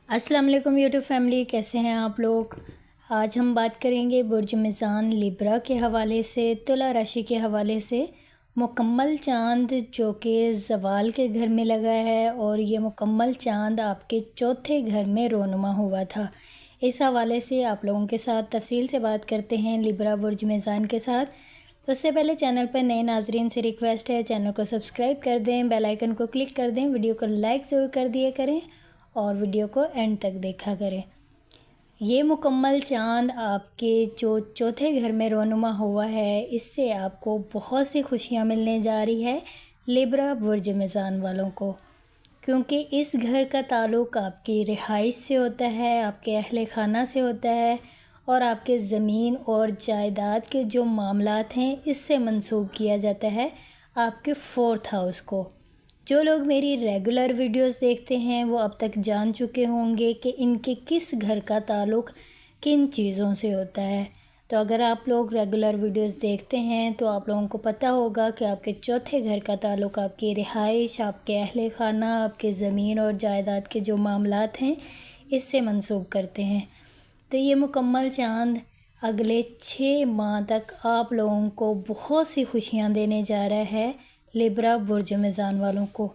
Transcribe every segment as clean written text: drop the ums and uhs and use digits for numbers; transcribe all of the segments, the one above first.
अस्सलाम वालेकुम YouTube family, कैसे हैं आप लोग। आज हम बात करेंगे बुर्ज मिज़ान लिब्रा के हवाले से, तुला राशि के हवाले से। मुकम्मल चाँद जो कि ज़वाल के घर में लगा है और ये मुकम्मल चाँद आपके चौथे घर में रोनुमा हुआ था। इस हवाले से आप लोगों के साथ तफसील से बात करते हैं लिब्रा बुर्ज मिज़ान के साथ। तो उससे पहले चैनल पर नए नाजरीन से रिक्वेस्ट है, चैनल को सब्सक्राइब कर दें, बेल आइकन को क्लिक कर दें, वीडियो को लाइक ज़रूर कर दिया करें और वीडियो को एंड तक देखा करें। ये मुकम्मल चाँद आपके जो चौथे घर में रोनुमा हुआ है, इससे आपको बहुत सी खुशियाँ मिलने जा रही है लिब्रा बुर्ज मिज़ान वालों को, क्योंकि इस घर का ताल्लुक़ आपकी रिहाइश से होता है, आपके अहले खाना से होता है और आपके ज़मीन और जायदाद के जो मामलात हैं इससे मंसूब किया जाता है आपके 4th हाउस को। जो लोग मेरी रेगुलर वीडियोस देखते हैं वो अब तक जान चुके होंगे कि इनके किस घर का ताल्लुक़ किन चीज़ों से होता है। तो अगर आप लोग रेगुलर वीडियोस देखते हैं तो आप लोगों को पता होगा कि आपके चौथे घर का ताल्लुक़ आपकी रिहाइश, आपके अहले खाना, आपके ज़मीन और जायदाद के जो मामलात हैं इससे मंसूब करते हैं। तो ये मुकम्मल चाँद अगले 6 माह तक आप लोगों को बहुत सी खुशियाँ देने जा रहा है लिब्रा बुर्ज मिज़ान वालों को।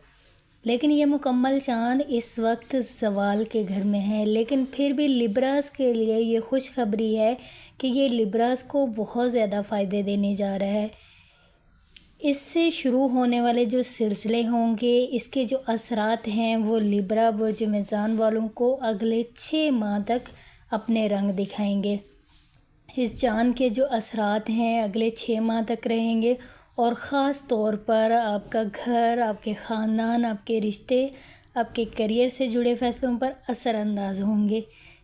लेकिन ये मुकम्मल चाँद इस वक्त ज़वाल के घर में है, लेकिन फिर भी लिब्रास के लिए ये खुशखबरी है कि ये लिब्रास को बहुत ज़्यादा फ़ायदे देने जा रहा है। इससे शुरू होने वाले जो सिलसिले होंगे, इसके जो असरात हैं वो लिब्रा बुर्ज मिज़ान वालों को अगले 6 माह तक अपने रंग दिखाएंगे। इस चाँद के जो असरात हैं अगले 6 माह तक रहेंगे और ख़ास तौर पर आपका घर, आपके ख़ानदान, आपके रिश्ते, आपके करियर से जुड़े फ़ैसलों पर असरअंदाज होंगे।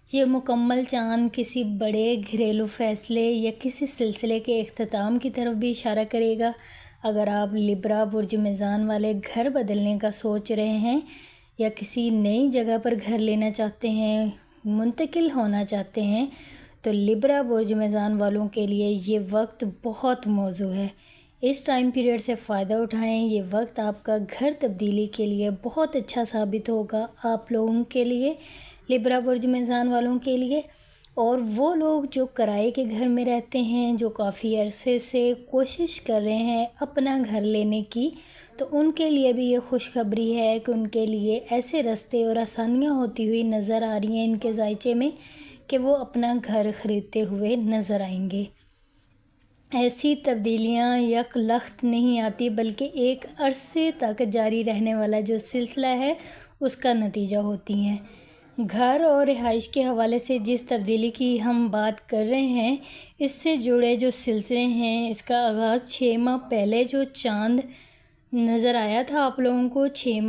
ये मुकम्मल चाँद किसी बड़े घरेलू फ़ैसले या किसी सिलसिले के इख्तिताम की तरफ भी इशारा करेगा। अगर आप लिब्रा बुर्ज मिज़ान वाले घर बदलने का सोच रहे हैं या किसी नई जगह पर घर लेना चाहते हैं, मुंतकिल होना चाहते हैं, तो लिब्रा बुर्ज मिज़ान वालों के लिए ये वक्त बहुत मौजू है। इस टाइम पीरियड से फ़ायदा उठाएं। ये वक्त आपका घर तब्दीली के लिए बहुत अच्छा साबित होगा आप लोगों के लिए, लिब्रा बुर्ज मिज़ान वालों के लिए। और वो लोग जो किराए के घर में रहते हैं, जो काफ़ी अरसे से कोशिश कर रहे हैं अपना घर लेने की, तो उनके लिए भी ये खुशखबरी है कि उनके लिए ऐसे रास्ते और आसानियाँ होती हुई नज़र आ रही हैं इनके ज़ायचे में कि वो अपना घर ख़रीदते हुए नज़र आएंगे। ऐसी तब्दीलियाँ यकलख्त नहीं आती, बल्कि एक अरसे तक जारी रहने वाला जो सिलसिला है उसका नतीजा होती हैं। घर और रिहाइश के हवाले से जिस तब्दीली की हम बात कर रहे हैं, इससे जुड़े जो सिलसिले हैं, इसका आगाज़ 6 माह पहले जो चाँद नज़र आया था आप लोगों को, 6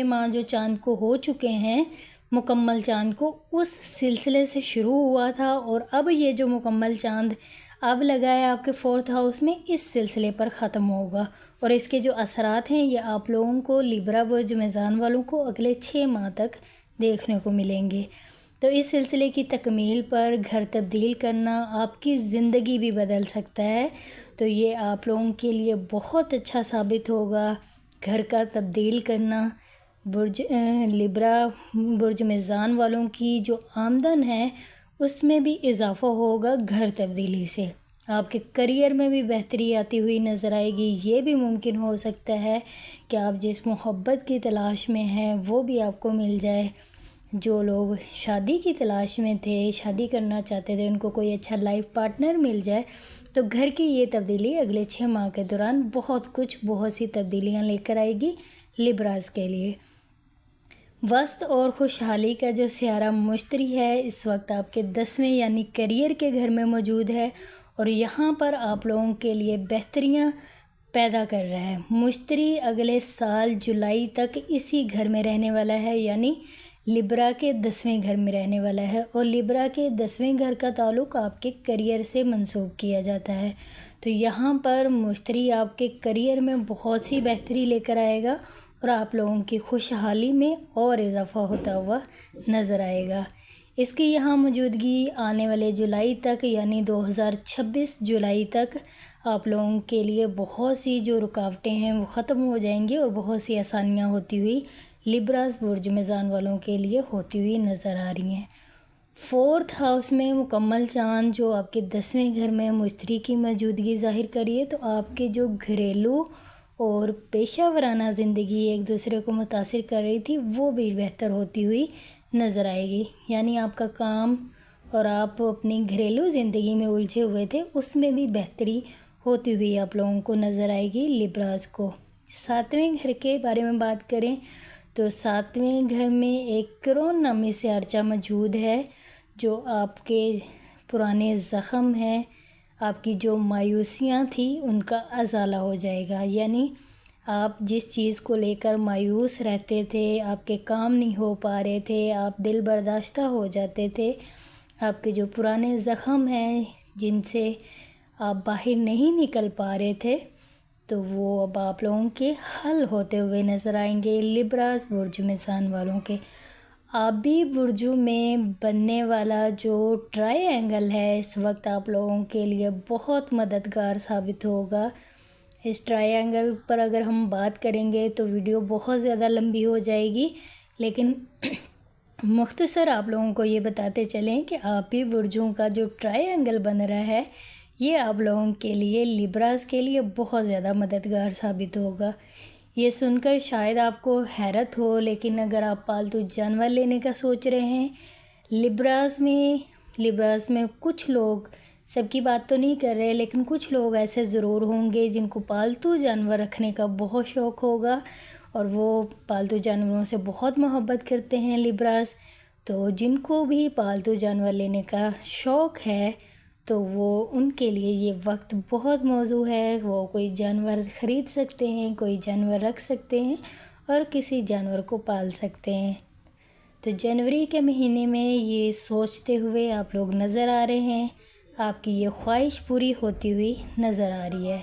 माह जो चाँद को हो चुके हैं, मुकम्मल चाँद को, उस सिलसिले से शुरू हुआ था। और अब ये जो मुकम्मल चाँद अब लगा है आपके 4th हाउस में, इस सिलसिले पर ख़त्म होगा और इसके जो असरात हैं ये आप लोगों को, लिब्रा बुर्ज मिज़ान वालों को, अगले 6 माह तक देखने को मिलेंगे। तो इस सिलसिले की तकमील पर घर तब्दील करना आपकी ज़िंदगी भी बदल सकता है। तो ये आप लोगों के लिए बहुत अच्छा साबित होगा। घर का तब्दील करना, लिब्रा बुर्ज मिज़ान वालों की जो आमदन है उसमें भी इजाफ़ा होगा। घर तब्दीली से आपके करियर में भी बेहतरी आती हुई नज़र आएगी। ये भी मुमकिन हो सकता है कि आप जिस मोहब्बत की तलाश में हैं वो भी आपको मिल जाए। जो लोग शादी की तलाश में थे, शादी करना चाहते थे, उनको कोई अच्छा लाइफ पार्टनर मिल जाए। तो घर की ये तब्दीली अगले 6 माह के दौरान बहुत सी तब्दीलियाँ लेकर आएगी लिब्रास के लिए। वस्त और खुशहाली का जो सियारा मुश्तरी है इस वक्त आपके 10वें यानी करियर के घर में मौजूद है और यहाँ पर आप लोगों के लिए बेहतरियाँ पैदा कर रहा है। मुश्तरी अगले साल जुलाई तक इसी घर में रहने वाला है, यानी लिब्रा के 10वें घर में रहने वाला है। और लिब्रा के 10वें घर का ताल्लुक़ आपके करियर से मंसूब किया जाता है। तो यहाँ पर मुश्तरी आपके करियर में बहुत सी बेहतरी लेकर आएगा और आप लोगों की खुशहाली में और इजाफ़ा होता हुआ नज़र आएगा। इसकी यहाँ मौजूदगी आने वाले जुलाई तक, यानी 2026 जुलाई तक आप लोगों के लिए बहुत सी जो रुकावटें हैं वो ख़त्म हो जाएंगी और बहुत सी आसानियाँ होती हुई लिब्रास बुर्ज मेज़ान वालों के लिए होती हुई नज़र आ रही हैं। 4th हाउस में मुकम्मल चाँद जो आपके 10वें घर में मुश्तरी की मौजूदगी ज़ाहिर करिए, तो आपके जो घरेलू और पेशा वराना ज़िंदगी एक दूसरे को मुतासिर कर रही थी वो भी बेहतर होती हुई नज़र आएगी। यानी आपका काम और आप अपनी घरेलू ज़िंदगी में उलझे हुए थे उसमें भी बेहतरी होती हुई आप लोगों को नज़र आएगी लिब्रास को। 7वें घर के बारे में बात करें तो 7वें घर में एक क्रोन नामी से अर्चा मौजूद है जो आपके पुराने ज़ख़म हैं, आपकी जो मायूसियाँ थी उनका अज़ाला हो जाएगा। यानी आप जिस चीज़ को लेकर मायूस रहते थे, आपके काम नहीं हो पा रहे थे, आप दिल बर्दाश्ता हो जाते थे, आपके जो पुराने ज़ख़म हैं जिनसे आप बाहर नहीं निकल पा रहे थे, तो वो अब आप लोगों के हल होते हुए नज़र आएंगे लिब्रास बुर्ज मेज़ान वालों के। आबी बुर्जों में बनने वाला जो ट्रायंगल है इस वक्त आप लोगों के लिए बहुत मददगार साबित होगा। इस ट्रायंगल पर अगर हम बात करेंगे तो वीडियो बहुत ज़्यादा लंबी हो जाएगी, लेकिन मुख्तसर आप लोगों को ये बताते चलें कि आबी बुर्जों का जो ट्रायंगल बन रहा है ये आप लोगों के लिए लिब्रास के लिए बहुत ज़्यादा मददगार साबित होगा। ये सुनकर शायद आपको हैरत हो, लेकिन अगर आप पालतू जानवर लेने का सोच रहे हैं लिब्रास में कुछ लोग, सबकी बात तो नहीं कर रहे, लेकिन कुछ लोग ऐसे ज़रूर होंगे जिनको पालतू जानवर रखने का बहुत शौक़ होगा और वो पालतू जानवरों से बहुत मोहब्बत करते हैं लिब्रास। तो जिनको भी पालतू जानवर लेने का शौक़ है तो वो उनके लिए ये वक्त बहुत मौजू है। वो कोई जानवर ख़रीद सकते हैं, कोई जानवर रख सकते हैं और किसी जानवर को पाल सकते हैं। तो जनवरी के महीने में ये सोचते हुए आप लोग नज़र आ रहे हैं, आपकी ये ख्वाहिश पूरी होती हुई नज़र आ रही है।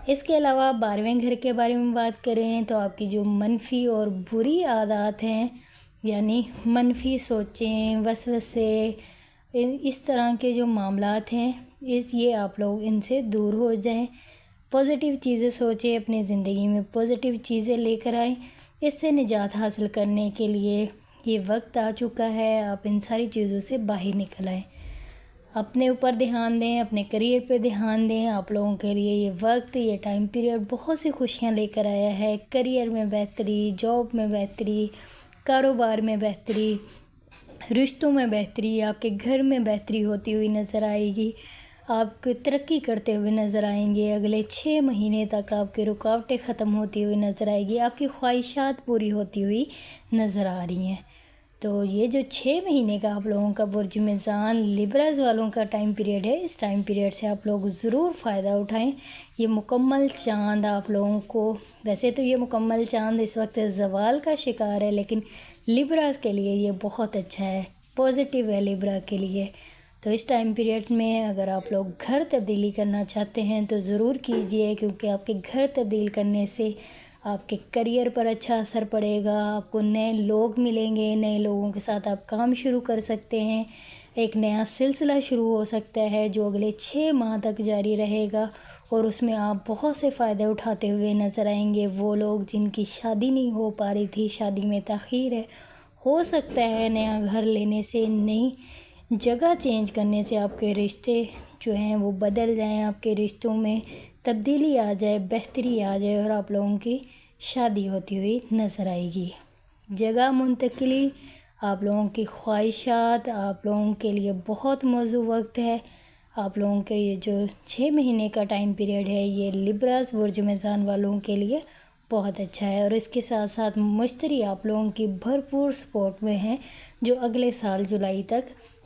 इसके अलावा 12वें घर के बारे में बात करें तो आपकी जो मनफी और बुरी आदत हैं, यानी मनफी सोचें, वसवसे, इस तरह के जो मामलात हैं ये आप लोग इनसे दूर हो जाएं। पॉजिटिव चीज़ें सोचें, अपनी ज़िंदगी में पॉजिटिव चीज़ें लेकर आएँ। इससे निजात हासिल करने के लिए ये वक्त आ चुका है, आप इन सारी चीज़ों से बाहर निकल आएँ। अपने ऊपर ध्यान दें, अपने करियर पे ध्यान दें। आप लोगों के लिए ये वक्त, ये टाइम पीरियड बहुत सी खुशियाँ लेकर आया है। करियर में बेहतरी, जॉब में बेहतरी, कारोबार में बेहतरी, रिश्तों में बेहतरी, आपके घर में बेहतरी होती हुई नज़र आएगी। आप तरक्की करते हुए नज़र आएंगे। अगले 6 महीने तक आपकी रुकावटें ख़त्म होती हुई नज़र आएगी, आपकी ख्वाहिशात पूरी होती हुई नज़र आ रही हैं। तो ये जो 6 महीने का आप लोगों का बुर्ज मेज़ान लिब्रास वालों का टाइम पीरियड है, इस टाइम पीरियड से आप लोग ज़रूर फ़ायदा उठाएं। ये मुकम्मल चाँद आप लोगों को, वैसे तो ये मुकम्मल चाँद इस वक्त ज़वाल का शिकार है, लेकिन लिब्रास के लिए ये बहुत अच्छा है, पॉजिटिव है लिब्रा के लिए। तो इस टाइम पीरियड में अगर आप लोग घर तब्दीली करना चाहते हैं तो ज़रूर कीजिए, क्योंकि आपके घर तब्दील करने से आपके करियर पर अच्छा असर पड़ेगा। आपको नए लोग मिलेंगे, नए लोगों के साथ आप काम शुरू कर सकते हैं। एक नया सिलसिला शुरू हो सकता है जो अगले 6 माह तक जारी रहेगा और उसमें आप बहुत से फ़ायदे उठाते हुए नज़र आएंगे। वो लोग जिनकी शादी नहीं हो पा रही थी, शादी में ताख़ीर है, हो सकता है नया घर लेने से, नई जगह चेंज करने से आपके रिश्ते जो हैं वो बदल जाएं, आपके रिश्तों में तब्दीली आ जाए, बेहतरी आ जाए और आप लोगों की शादी होती हुई नज़र आएगी। जगह मुंतकिली, आप लोगों की ख्वाहिशात, आप लोगों के लिए बहुत मौजू वक्त है। आप लोगों के ये जो 6 महीने का टाइम पीरियड है ये लिब्रास बुर्ज मेज़ान वालों के लिए बहुत अच्छा है। और इसके साथ साथ मुश्तरी आप लोगों की भरपूर सपोर्ट में है, जो अगले साल जुलाई तक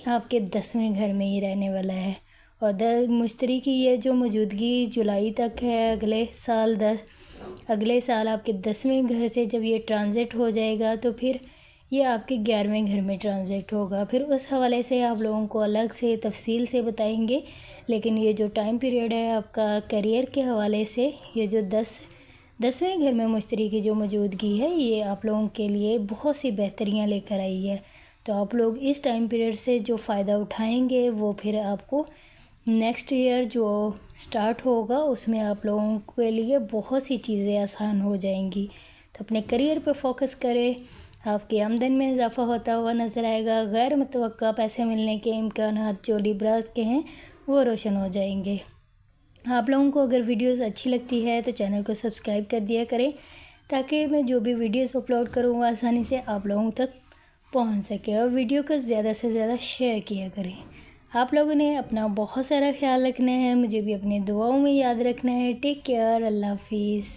आपके 10वें घर में ही रहने वाला है। और मुश्तरी की ये जो मौजूदगी जुलाई तक है, अगले साल आपके 10वें घर से जब ये ट्रांज़िट हो जाएगा तो फिर ये आपके 11वें घर में ट्रांज़िट होगा। फिर उस हवाले से आप लोगों को अलग से तफसील से बताएंगे। लेकिन ये जो टाइम पीरियड है आपका करियर के हवाले से, ये जो 10वें घर में मुश्तरी की जो मौजूदगी है ये आप लोगों के लिए बहुत सी बेहतरियाँ लेकर आई है। तो आप लोग इस टाइम पीरियड से जो फ़ायदा उठाएंगे वो फिर आपको नेक्स्ट ईयर जो स्टार्ट होगा उसमें आप लोगों के लिए बहुत सी चीज़ें आसान हो जाएंगी। تو اپنے کریئر پہ فوکس کرے، آپ کی آمدن میں اضافہ ہوتا ہوا نظر آئے گا، غیر متوقع پیسے ملنے کے امکانات جو لیبراز کے ہیں وہ روشن ہو جائیں گے۔ آپ لوگوں کو اگر ویڈیوز اچھی لگتی ہے تو چینل کو سبسکرائب کر دیا کریں تاکہ میں جو بھی ویڈیوز اپلوڈ کروں وہ آسانی سے آپ لوگوں تک پہنچ سکے، اور ویڈیو کو زیادہ سے زیادہ شیئر کیا کریں۔ آپ لوگوں نے اپنا بہت سارا خیال رکھنا ہے، مجھے بھی اپنی دعاؤں میں یاد رکھنا ہے۔ ٹیک کیئر، اللہ حافظ۔